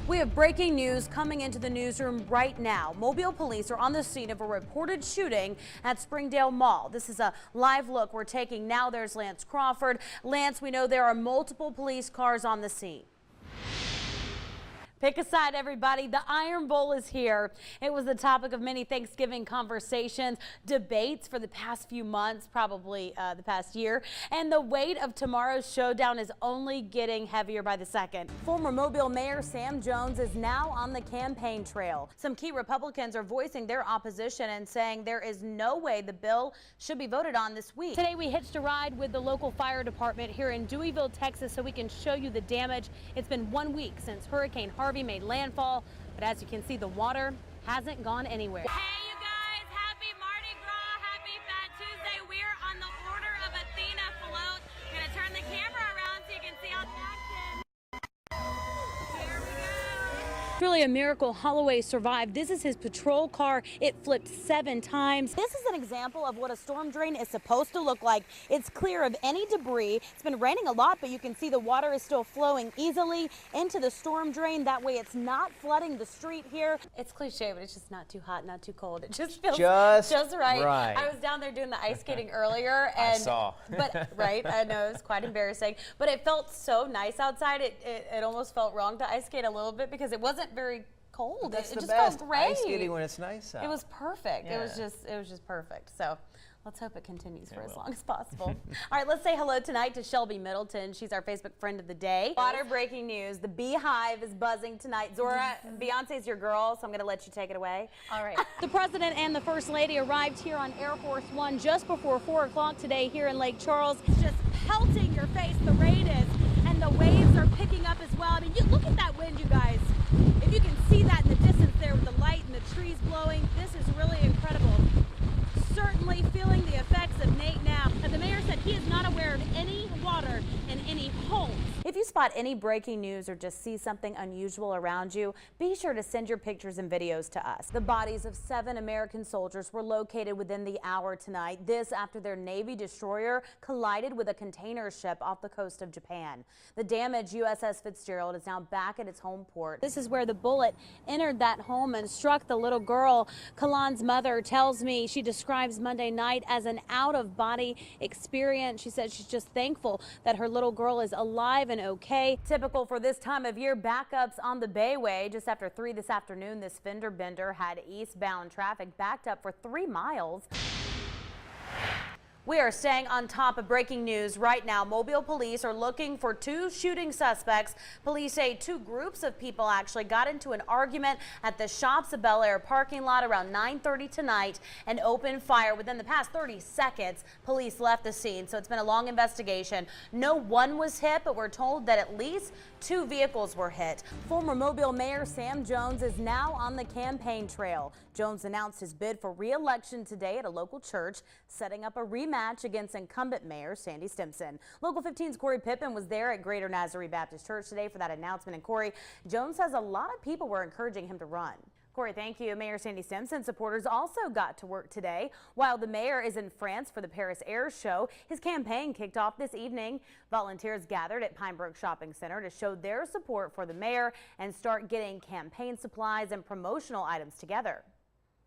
We have breaking news coming into the newsroom right now. Mobile police are on the scene of a reported shooting at Springdale Mall. This is a live look we're taking now. There's Lance Crawford. Lance, we know there are multiple police cars on the scene. Pick a side, everybody. The Iron Bowl is here. It was the topic of many Thanksgiving conversations, debates for the past few months, probably the past year. And the weight of tomorrow's showdown is only getting heavier by the second. Former Mobile Mayor Sam Jones is now on the campaign trail. Some key Republicans are voicing their opposition and saying there is no way the bill should be voted on this week. Today we hitched a ride with the local fire department here in Deweyville, Texas, so we can show you the damage. It's been 1 week since Hurricane Harvey made landfall, but as you can see, the water hasn't gone anywhere. Hey, you guys, happy Mardi Gras, happy Fat Tuesday. We're on the Order of Athena float. I'm gonna turn the camera around so you can see all the action. Here we go. Truly a miracle Holloway survived. This is his patrol car. It flipped 7 times. This is an example of what a storm drain is supposed to look like. It's clear of any debris. It's been raining a lot, but you can see the water is still flowing easily into the storm drain. That way it's not flooding the street here. It's cliche, but it's just not too hot, not too cold. It just feels just right. I was down there doing the ice skating earlier, and I saw. But right, I know it was quite embarrassing, but it felt so nice outside. It almost felt wrong to ice skate a little bit because it wasn't very cold. That's it the just best. felt great. Ice skating when it's nice out. It was perfect. Yeah. It was just perfect. So let's hope it continues for as long as possible. All right, let's say hello tonight to Shelby Middleton. She's our Facebook friend of the day. Water breaking news. The Beehive is buzzing tonight. Zora, Beyonce's your girl, so I'm going to let you take it away. All right. The president and the first lady arrived here on Air Force One just before 4 o'clock today here in Lake Charles. It's just pelting your face. The rain is, and the waves are picking up as well. I mean, look at that wind, you guys. If you can see that in the distance there with the light and the trees blowing, this is really incredible. Certainly feeling the effects of Nate now. The mayor said he is not aware of any water in any homes. If you spot any breaking news or just see something unusual around you, be sure to send your pictures and videos to us. The bodies of 7 American soldiers were located within the hour tonight. This after their Navy destroyer collided with a container ship off the coast of Japan. The damaged USS Fitzgerald is now back at its home port. This is where the bullet entered that home and struck the little girl. Kalan's mother tells me she describes Monday night as an out-of-body experience. She said she's just thankful that her little girl is alive and okay. Typical for this time of year, backups on the Bayway. Just after 3 this afternoon, this fender bender had eastbound traffic backed up for 3 miles. We are staying on top of breaking news right now. Mobile police are looking for 2 shooting suspects. Police say 2 groups of people actually got into an argument at the Shops of Bel Air parking lot around 9:30 tonight and opened fire. Within the past 30 seconds, police left the scene. So it's been a long investigation. No one was hit, but we're told that at least 2 vehicles were hit. Former Mobile Mayor Sam Jones is now on the campaign trail. Jones announced his bid for re-election today at a local church, setting up a rematch against incumbent Mayor Sandy Stimpson. Local 15's Corey Pippin was there at Greater Nazarene Baptist Church today for that announcement. And Corey, Jones says a lot of people were encouraging him to run. Corey, thank you. Mayor Sandy Stimpson supporters also got to work today. While the mayor is in France for the Paris Air Show, his campaign kicked off this evening. Volunteers gathered at Pinebrook Shopping Center to show their support for the mayor and start getting campaign supplies and promotional items together.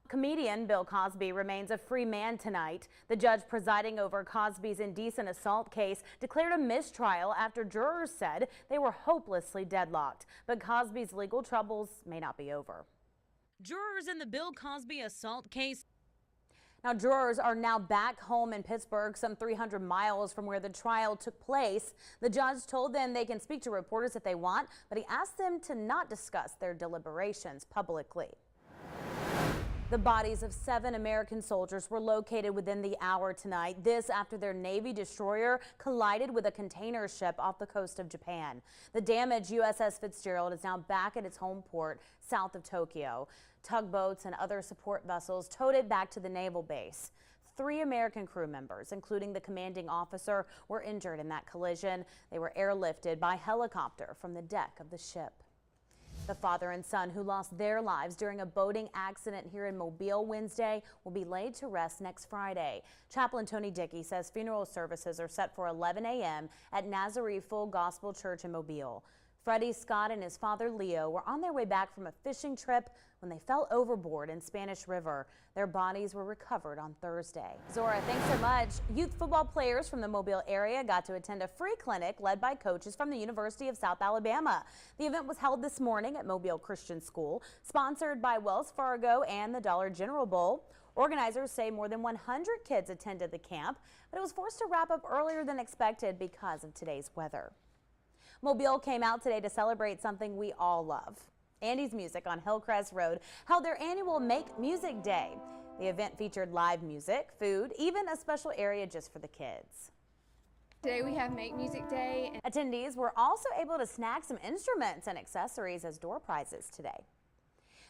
Comedian Bill Cosby remains a free man tonight. The judge presiding over Cosby's indecent assault case declared a mistrial after jurors said they were hopelessly deadlocked. But Cosby's legal troubles may not be over. Jurors in the Bill Cosby assault case. Now, jurors are now back home in Pittsburgh, some 300 miles from where the trial took place. The judge told them they can speak to reporters if they want, but he asked them to not discuss their deliberations publicly. The bodies of 7 American soldiers were located within the hour tonight. This after their Navy destroyer collided with a container ship off the coast of Japan. The damaged USS Fitzgerald is now back at its home port south of Tokyo. Tugboats and other support vessels towed it back to the naval base. 3 American crew members, including the commanding officer, were injured in that collision. They were airlifted by helicopter from the deck of the ship. The father and son who lost their lives during a boating accident here in Mobile Wednesday will be laid to rest next Friday. Chaplain Tony Dickey says funeral services are set for 11 a.m. at Nazarene Full Gospel Church in Mobile. Freddie Scott and his father Leo were on their way back from a fishing trip when they fell overboard in Spanish River. Their bodies were recovered on Thursday. Zora, thanks so much. Youth football players from the Mobile area got to attend a free clinic led by coaches from the University of South Alabama. The event was held this morning at Mobile Christian School, sponsored by Wells Fargo and the Dollar General Bowl. Organizers say more than 100 kids attended the camp, but it was forced to wrap up earlier than expected because of today's weather. Mobile came out today to celebrate something we all love. Andy's Music on Hillcrest Road held their annual Make Music Day. The event featured live music, food, even a special area just for the kids. Today we have Make Music Day. Attendees were also able to snag some instruments and accessories as door prizes today.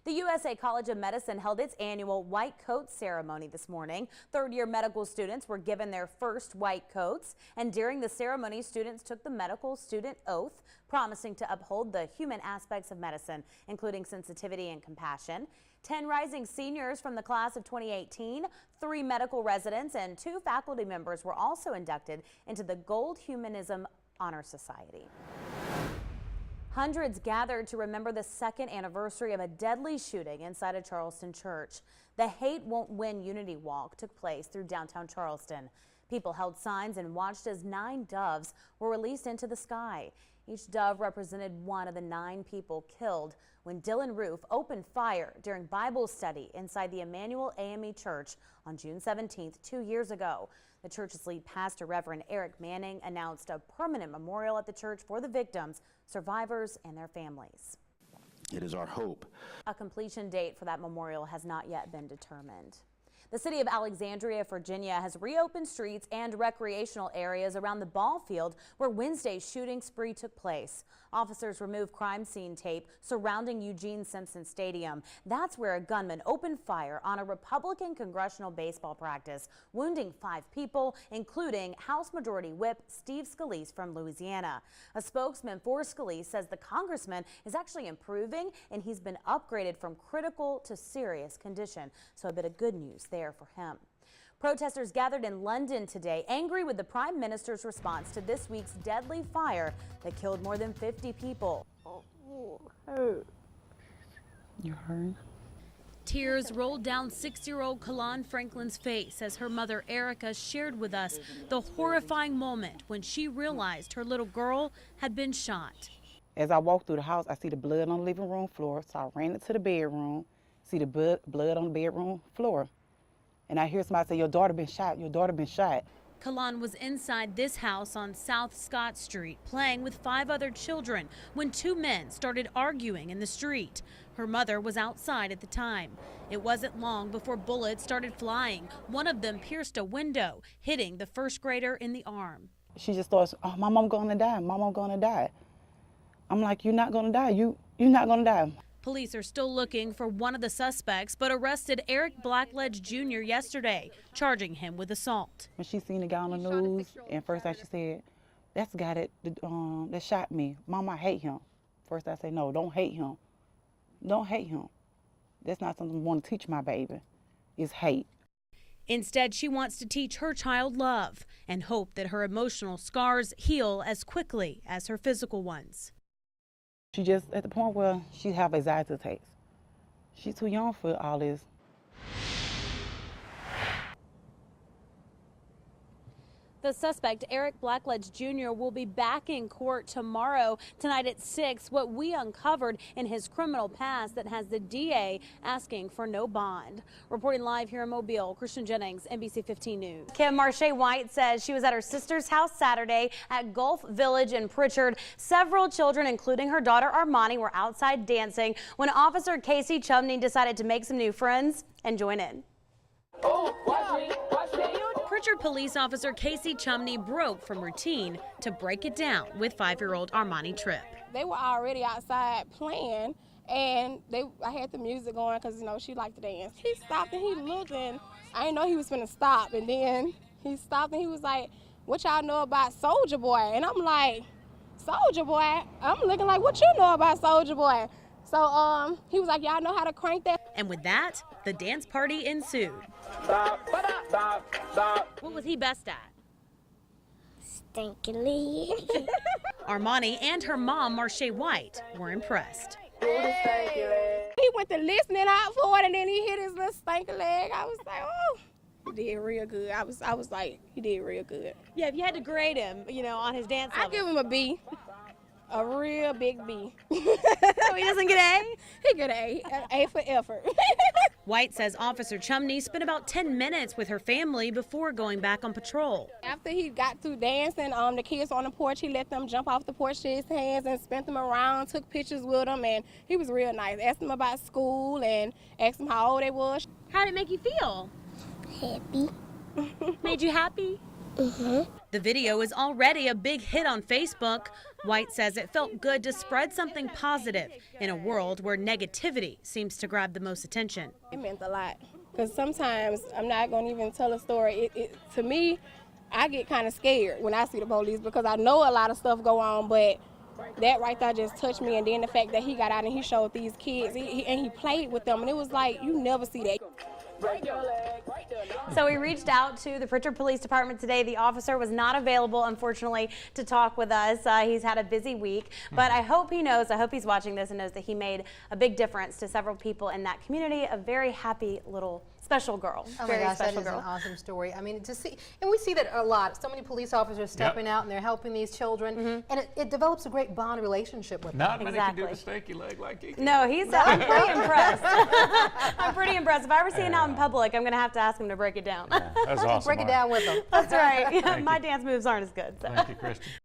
The USA College of Medicine held its annual white coat ceremony this morning. Third-year medical students were given their first white coats, and during the ceremony, students took the medical student oath, promising to uphold the human aspects of medicine, including sensitivity and compassion. 10 rising seniors from the class of 2018, 3 medical residents, and 2 faculty members were also inducted into the Gold Humanism Honor Society. Hundreds gathered to remember the second anniversary of a deadly shooting inside a Charleston church. The Hate Won't Win Unity Walk took place through downtown Charleston. People held signs and watched as 9 doves were released into the sky. Each dove represented one of the 9 people killed when Dylan Roof opened fire during Bible study inside the Emmanuel AME Church on June 17th, 2 years ago. The church's lead pastor, Reverend Eric Manning, announced a permanent memorial at the church for the victims, survivors, and their families. It is our hope. A completion date for that memorial has not yet been determined. The city of Alexandria, Virginia has reopened streets and recreational areas around the ball field where Wednesday's shooting spree took place. Officers removed crime scene tape surrounding Eugene Simpson Stadium. That's where a gunman opened fire on a Republican congressional baseball practice, wounding 5 people, including House Majority Whip Steve Scalise from Louisiana. A spokesman for Scalise says the congressman is actually improving and he's been upgraded from critical to serious condition. So a bit of good news there for him. Protesters gathered in London today, angry with the Prime Minister's response to this week's deadly fire that killed more than 50 people. You heard? Tears rolled down 6-year-old Kalon Franklin's face as her mother Erica shared with us the horrifying moment when she realized her little girl had been shot. As I walked through the house, I see the blood on the living room floor, so I ran into the bedroom, see the blood on the bedroom floor. And I hear somebody say, "Your daughter been shot, your daughter been shot." Kalon was inside this house on South Scott Street playing with 5 other children when 2 men started arguing in the street. Her mother was outside at the time. It wasn't long before bullets started flying. One of them pierced a window, hitting the first grader in the arm. She just starts, "Oh, my mom gonna die, my mom gonna die." I'm like, "You're not gonna die, you're not gonna die." Police are still looking for one of the suspects, but arrested Eric Blackledge Jr. yesterday, charging him with assault. When she seen the guy on the news, and first she said, "That's the guy that shot me. Mom, I hate him." First I said, "No, don't hate him. Don't hate him. That's not something I want to teach my baby. It's hate." Instead, she wants to teach her child love and hope that her emotional scars heal as quickly as her physical ones. She just at the point where she have anxiety attacks. She's too young for all this. The suspect, Eric Blackledge Jr., will be back in court tomorrow. Tonight at 6, what we uncovered in his criminal past that has the DA asking for no bond. Reporting live here in Mobile, Christian Jennings, NBC 15 News. Kim Marche White says she was at her sister's house Saturday at Gulf Village in Pritchard. Several children, including her daughter Armani, were outside dancing when Officer Casey Chumney decided to make some new friends and join in. Pritchard police officer Casey Chumney broke from routine to break it down with 5-year-old Armani Tripp. They were already outside playing, and I had the music going because, you know, she liked to dance. He stopped and he looked, and I didn't know he was going to stop. And then he stopped and he was like, "What y'all know about Soulja Boy?" And I'm like, "Soulja Boy?" I'm looking like, "What you know about Soulja Boy?" So he was like, "Y'all know how to crank that?" And with that, the dance party ensued. What was he best at? Stinkily. Armani and her mom, Marsha White, were impressed. He went to listening out for it, and then he hit his little stinker leg. I was like, oh, he did real good. I was like, he did real good. Yeah, if you had to grade him, on his dance level. I give him a B, a real big B. So he doesn't get A? He get an A for effort. White says Officer Chumney spent about 10 minutes with her family before going back on patrol. After he got through dancing, the kids on the porch, he let them jump off the porch to his hands and spent them around, took pictures with them, and he was real nice. Asked them about school and asked them how old they was. How did it make you feel? Happy. Made you happy? The video is already a big hit on Facebook. White says it felt good to spread something positive in a world where negativity seems to grab the most attention. It meant a lot, because sometimes I'm not going to even tell a story. To me, I get kind of scared when I see the police because I know a lot of stuff go on, but that right there just touched me. And then the fact that he got out and he showed these kids and he played with them, and it was like, you never see that. So we reached out to the Pritchard Police Department today. The officer was not available, unfortunately, to talk with us. He's had a busy week, but I hope he knows, I hope he's watching this and knows that he made a big difference to several people in that community. A very happy little special girl. Oh my very gosh, that special is girl. an awesome story. I mean, to see, and we see that a lot. So many police officers stepping out and they're helping these children, and it develops a great bond relationship with them. Not many can do the stanky leg like he can. No, I'm pretty impressed. I'm pretty impressed. If I ever see him out in public, I'm going to have to ask him to break it down. That's awesome. Break it down with them. That's right. My dance moves aren't as good. So. Thank you, Christian.